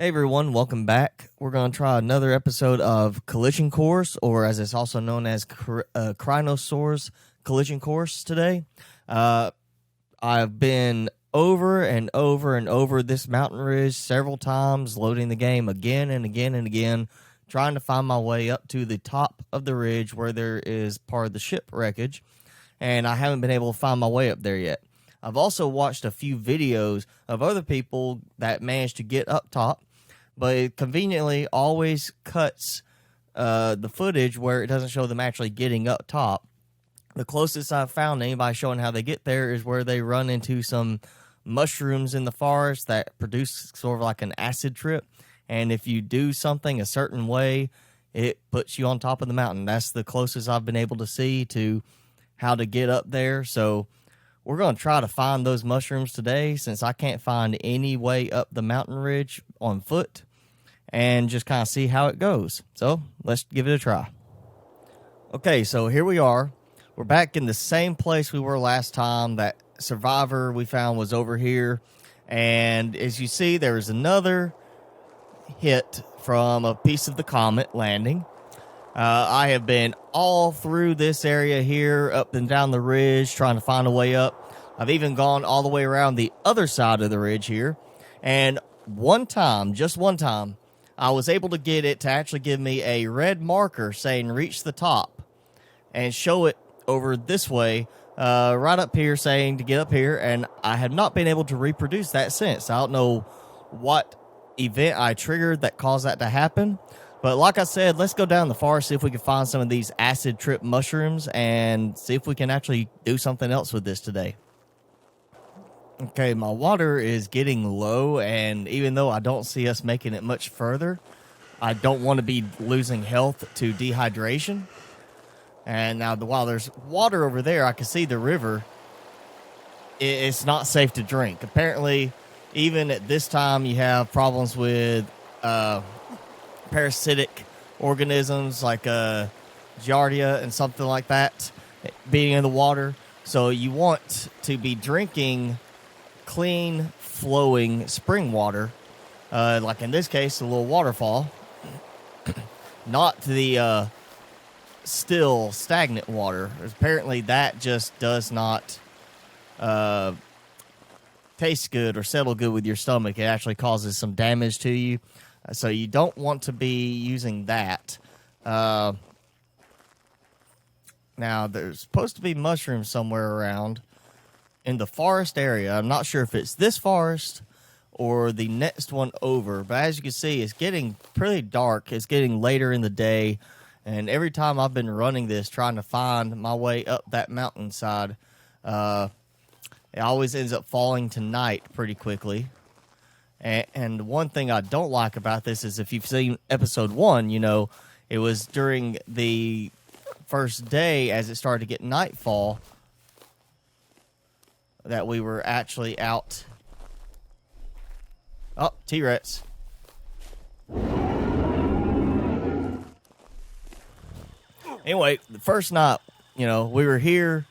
Hey everyone, welcome back. We're going to try another episode of Collision Course, or as it's also known as Dinosaurs Collision Course today. I've been over and over this mountain ridge several times, loading the game again and again and again, trying to find my way up to the top of the ridge where there is part of the ship wreckage, and I haven't been able to find my way up there yet. I've also watched a few videos of other people that managed to get up top, but it conveniently always cuts the footage where it doesn't show them actually getting up top. The closest I've found anybody showing how they get there is where they run into some mushrooms in the forest that produce sort of like an acid trip, and if you do something a certain way, it puts you on top of the mountain. That's the closest I've been able to see to how to get up there, so we're going to try to find those mushrooms today since I can't find any way up the mountain ridge on foot, and just kind of see how it goes. So let's give it a try. Okay, so here we are. We're back in the same place we were last time. That survivor we found was over here. And as you see, there is another hit from a piece of the comet landing. I have been all through this area here, up and down the ridge, trying to find a way up. I've even gone all the way around the other side of the ridge here. And one time, just one time, I was able to get it to actually give me a red marker saying reach the top and show it over this way, right up here saying to get up here. And I have not been able to reproduce that since. I don't know what event I triggered that caused that to happen. But like I said, let's go down the forest, see if we can find some of these acid trip mushrooms, and see if we can actually do something else with this today. Okay, my water is getting low, and even though I don't see us making it much further, I don't want to be losing health to dehydration. And now, while there's water over there, I can see the river. It's not safe to drink. Apparently, even at this time, you have problems with parasitic organisms like Giardia and something like that being in the water. So you want to be drinking clean, flowing spring water, like in this case, a little waterfall, not the still stagnant water. Apparently that just does not taste good or settle good with your stomach. It actually causes some damage to you. So you don't want to be using that. Now, there's supposed to be mushrooms somewhere around in the forest area. I'm not sure if it's this forest or the next one over. But as you can see, it's getting pretty dark. It's getting later in the day. And every time I've been running this, trying to find my way up that mountainside, it always ends up falling to night pretty quickly. And one thing I don't like about this is if you've seen episode 1, you know, it was during the first day as it started to get nightfall that we were actually out. Oh, T-Rex. Anyway, the first night, you know, we were here,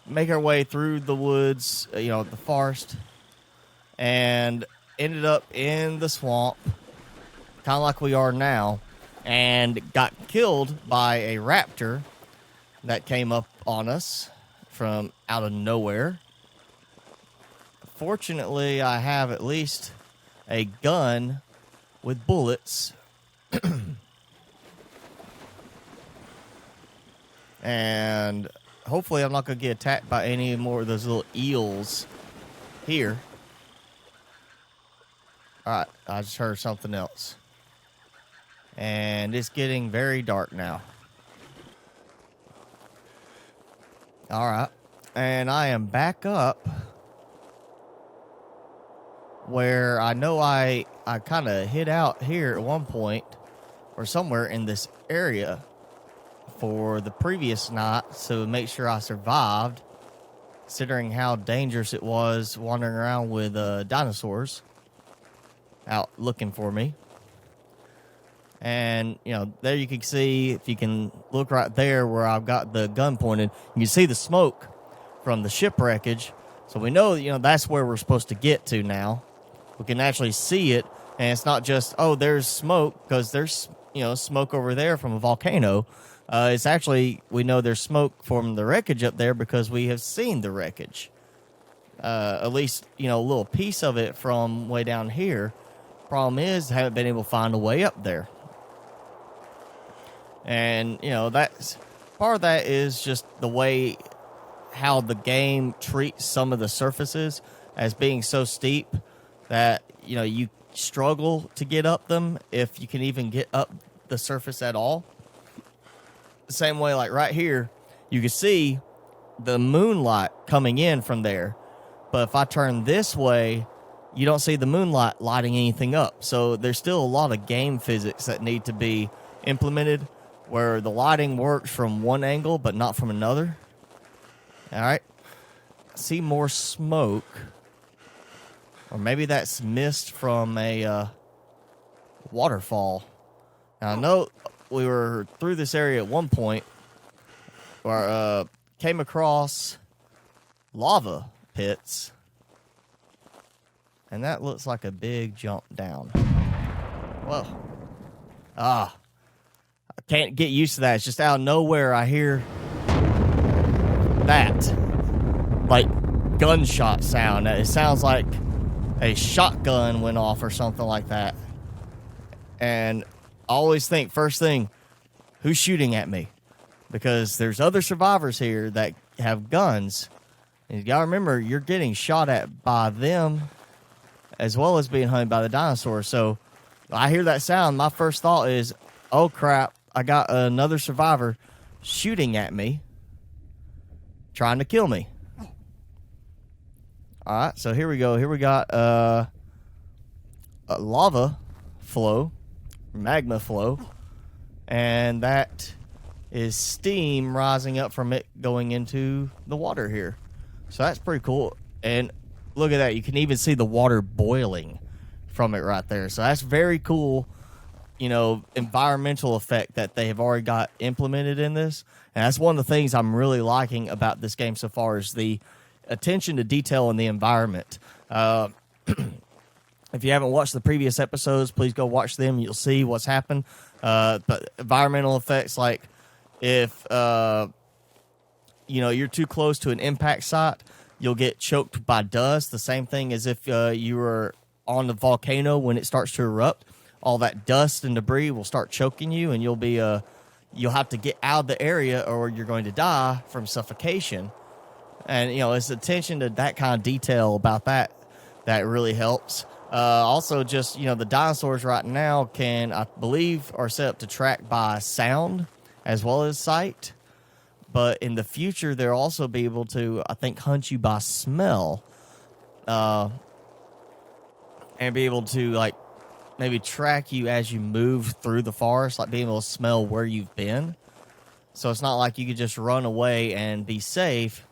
make our way through the woods, you know, the forest, and ended up in the swamp, kind of like we are now, and got killed by a raptor that came up on us from out of nowhere. Fortunately, I have at least a gun with bullets. And hopefully I'm not going to get attacked by any more of those little eels here. Alright, I just heard something else. And it's getting very dark now. Alright, and I am back up where I know I kind of hid out here at one point or somewhere in this area for the previous night to make sure I survived, considering how dangerous it was wandering around with dinosaurs out looking for me. And, you know, there you can see, if you can look right there where I've got the gun pointed, you can see the smoke from the ship wreckage. So we know, you know, that's where we're supposed to get to now. We can actually see it And it's not just, oh, there's smoke, because there's, smoke over there from a volcano. It's actually, we know there's smoke from the wreckage up there because we have seen the wreckage. At least, a little piece of it from way down here. Problem is, haven't been able to find a way up there. And, that's part of that is just the way how the game treats some of the surfaces as being so steep that, you struggle to get up them if you can even get up the surface at all. The same way, like right here, you can see the moonlight coming in from there. But if I turn this way, you don't see the moonlight lighting anything up. So there's still a lot of game physics that need to be implemented where the lighting works from one angle but not from another. All right. See more smoke. Or maybe that's mist from a waterfall. Now, I know we were through this area at one point where came across lava pits. And that looks like a big jump down. Whoa. I can't get used to that. It's just out of nowhere I hear that. Like gunshot sound. It sounds like a shotgun went off or something like that. And I always think, first thing, who's shooting at me? Because there's other survivors here that have guns. And you gotta remember, you're getting shot at by them as well as being hunted by the dinosaurs. So I hear that sound. My first thought is, oh crap, I got another survivor shooting at me, trying to kill me. All right, so here we go. Here we got a lava flow, magma flow, and that is steam rising up from it going into the water here. So that's pretty cool. And look at that. You can even see the water boiling from it right there. So that's very cool, environmental effect that they have already got implemented in this. And that's one of the things I'm really liking about this game so far is the attention to detail in the environment. If you haven't watched the previous episodes, please go watch them. You'll see what's happened. But environmental effects, like if you're too close to an impact site, you'll get choked by dust. The same thing as if you were on the volcano when it starts to erupt. All that dust and debris will start choking you, and you'll have to get out of the area, or you're going to die from suffocation. And, it's attention to that kind of detail about that really helps. Also, just, the dinosaurs right now I believe, are set up to track by sound as well as sight. But in the future, they'll also be able to, I think, hunt you by smell. And be able to, maybe track you as you move through the forest, being able to smell where you've been. So it's not like you could just run away and be safe.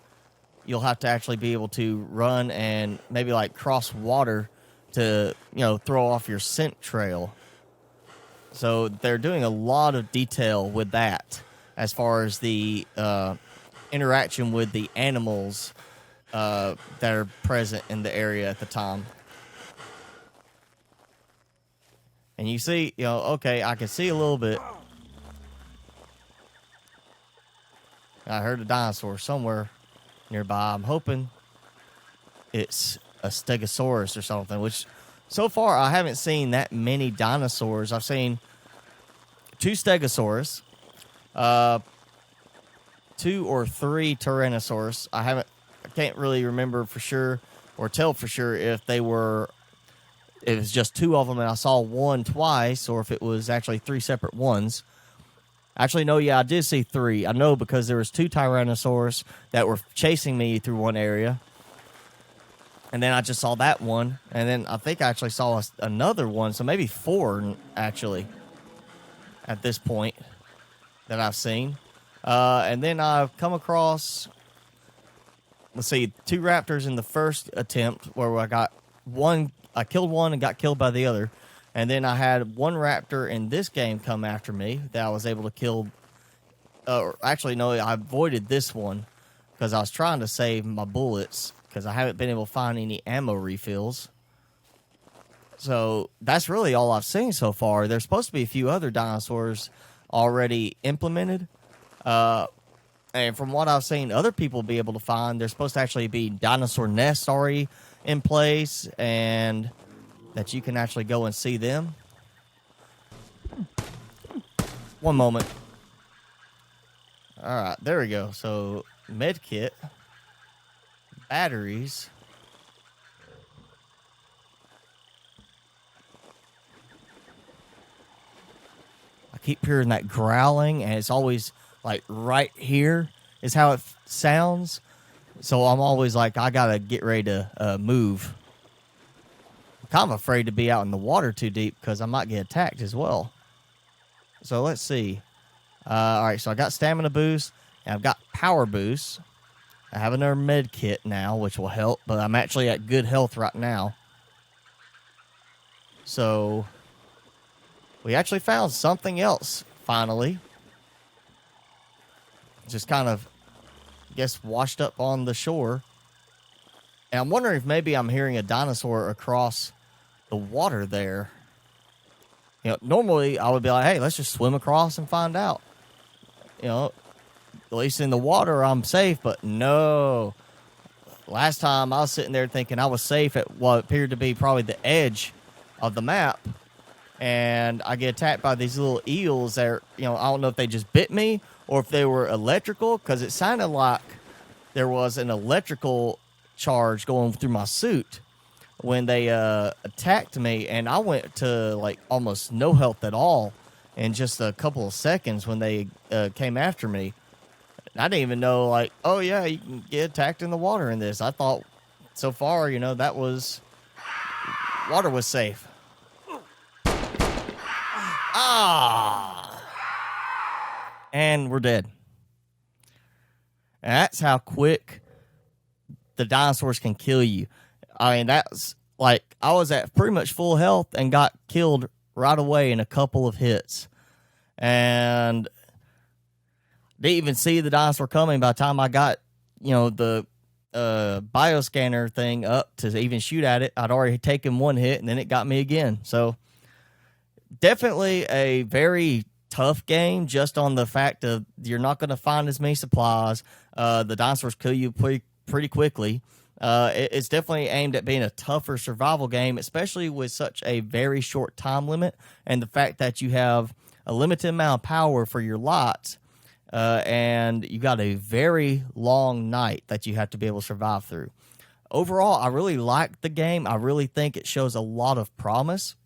You'll have to actually be able to run and maybe cross water to, throw off your scent trail. So they're doing a lot of detail with that as far as the interaction with the animals that are present in the area at the time. And you see, okay, I can see a little bit. I heard a dinosaur somewhere nearby. I'm hoping it's a stegosaurus or something, which so far I haven't seen that many dinosaurs. I've seen 2 stegosaurus, 2 or 3 tyrannosaurs. I can't really remember for sure or tell for sure if it was just 2 of them and I saw one twice, or if it was actually 3 separate ones. Actually, no, I did see 3. I know because there was 2 Tyrannosaurs that were chasing me through one area. And then I just saw that one. And then I think I actually saw another one. So maybe 4, actually, at this point that I've seen. And then I've come across, 2 raptors in the first attempt where I killed one and got killed by the other. And then I had 1 raptor in this game come after me that I was able to kill. Actually, no, I avoided this one because I was trying to save my bullets because I haven't been able to find any ammo refills. So that's really all I've seen so far. There's supposed to be a few other dinosaurs already implemented. And from what I've seen other people be able to find, there's supposed to actually be dinosaur nests already in place and that you can actually go and see them. One moment. All right, there we go. So, med kit, batteries. I keep hearing that growling, and it's always like right here is how it sounds. So I'm always like, I gotta get ready to move. I'm kind of afraid to be out in the water too deep because I might get attacked as well. So let's see. All right, so I got stamina boost, and I've got power boost. I have another med kit now, which will help, but I'm actually at good health right now. So we actually found something else, finally. Just kind of, I guess, washed up on the shore. And I'm wondering if maybe I'm hearing a dinosaur across the water there. You know, normally I would be like, hey, let's just swim across and find out. You know, at least in the water I'm safe, but no. Last time I was sitting there thinking I was safe at what appeared to be probably the edge of the map. And I get attacked by these little eels that are, you know, I don't know if they just bit me or if they were electrical, because it sounded like there was an electrical charge going through my suit when they attacked me, and I went to like almost no health at all in just a couple of seconds when they came after me. I didn't even know, like, oh yeah, you can get attacked in the water in this. I thought so far, you know, that was, water was safe. Ah! And we're dead. And that's how quick the dinosaurs can kill you. I mean, that's like, I was at pretty much full health and got killed right away in a couple of hits. And didn't even see the dinosaur coming by the time I got, you know, the bioscanner thing up to even shoot at it. I'd already taken one hit, and then it got me again. So definitely a very tough game, just on the fact of you're not going to find as many supplies. The dinosaurs kill you pretty quickly. It's definitely aimed at being a tougher survival game, especially with such a very short time limit, and the fact that you have a limited amount of power for your lots, and you got a very long night that you have to be able to survive through. Overall, I really like the game. I really think it shows a lot of promise.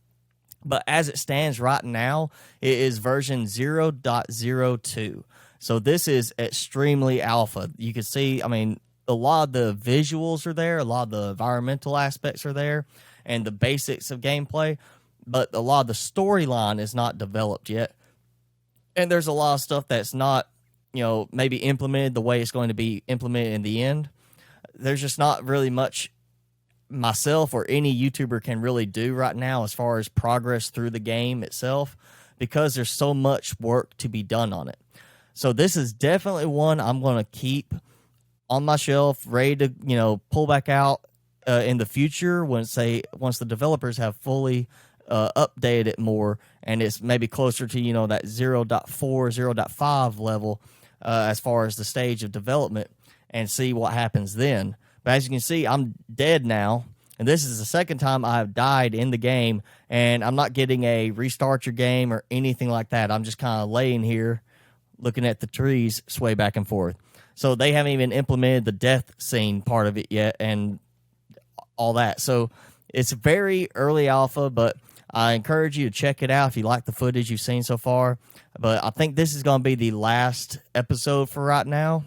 But as it stands right now, it is version 0.02. So this is extremely alpha. You can see, I mean, a lot of the visuals are there, a lot of the environmental aspects are there, and the basics of gameplay, but a lot of the storyline is not developed yet. And there's a lot of stuff that's not, you know, maybe implemented the way it's going to be implemented in the end. There's just not really much myself or any YouTuber can really do right now as far as progress through the game itself, because there's so much work to be done on it. So this is definitely one I'm going to keep on my shelf, ready to, you know, pull back out in the future once the developers have fully updated it more, and it's maybe closer to, you know, that 0.4, 0.5 level as far as the stage of development, and see what happens then. But as you can see, I'm dead now, and this is the second time I've died in the game, and I'm not getting a restart your game or anything like that. I'm just kind of laying here looking at the trees sway back and forth. So they haven't even implemented the death scene part of it yet and all that. So it's very early alpha, but I encourage you to check it out if you like the footage you've seen so far. But I think this is going to be the last episode for right now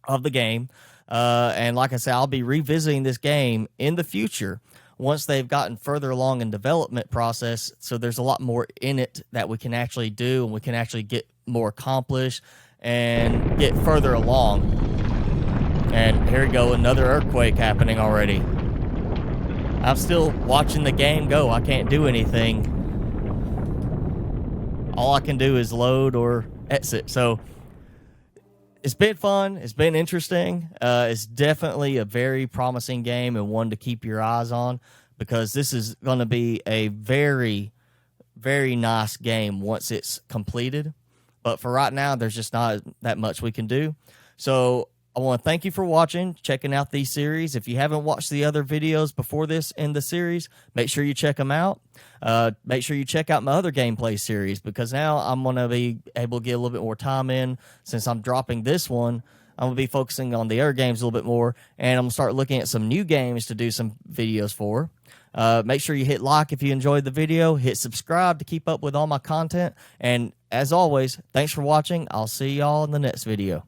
of the game. And like I said, I'll be revisiting this game in the future once they've gotten further along in development process. So there's a lot more in it that we can actually do, and we can actually get more accomplished and get further along. And here we go, another earthquake happening already. I'm still watching the game go. I can't do anything. All I can do is load or exit. So it's been fun. It's been interesting. It's definitely a very promising game and one to keep your eyes on. because this is going to be a very, very nice game once it's completed. But for right now, there's just not that much we can do. So I want to thank you for watching, checking out these series. If you haven't watched the other videos before this in the series, make sure you check them out. Make sure you check out my other gameplay series, because now I'm going to be able to get a little bit more time in. Since I'm dropping this one, I'm going to be focusing on the other games a little bit more, and I'm going to start looking at some new games to do some videos for. Make sure you hit like if you enjoyed the video. Hit subscribe to keep up with all my content. And as always, thanks for watching. I'll see y'all in the next video.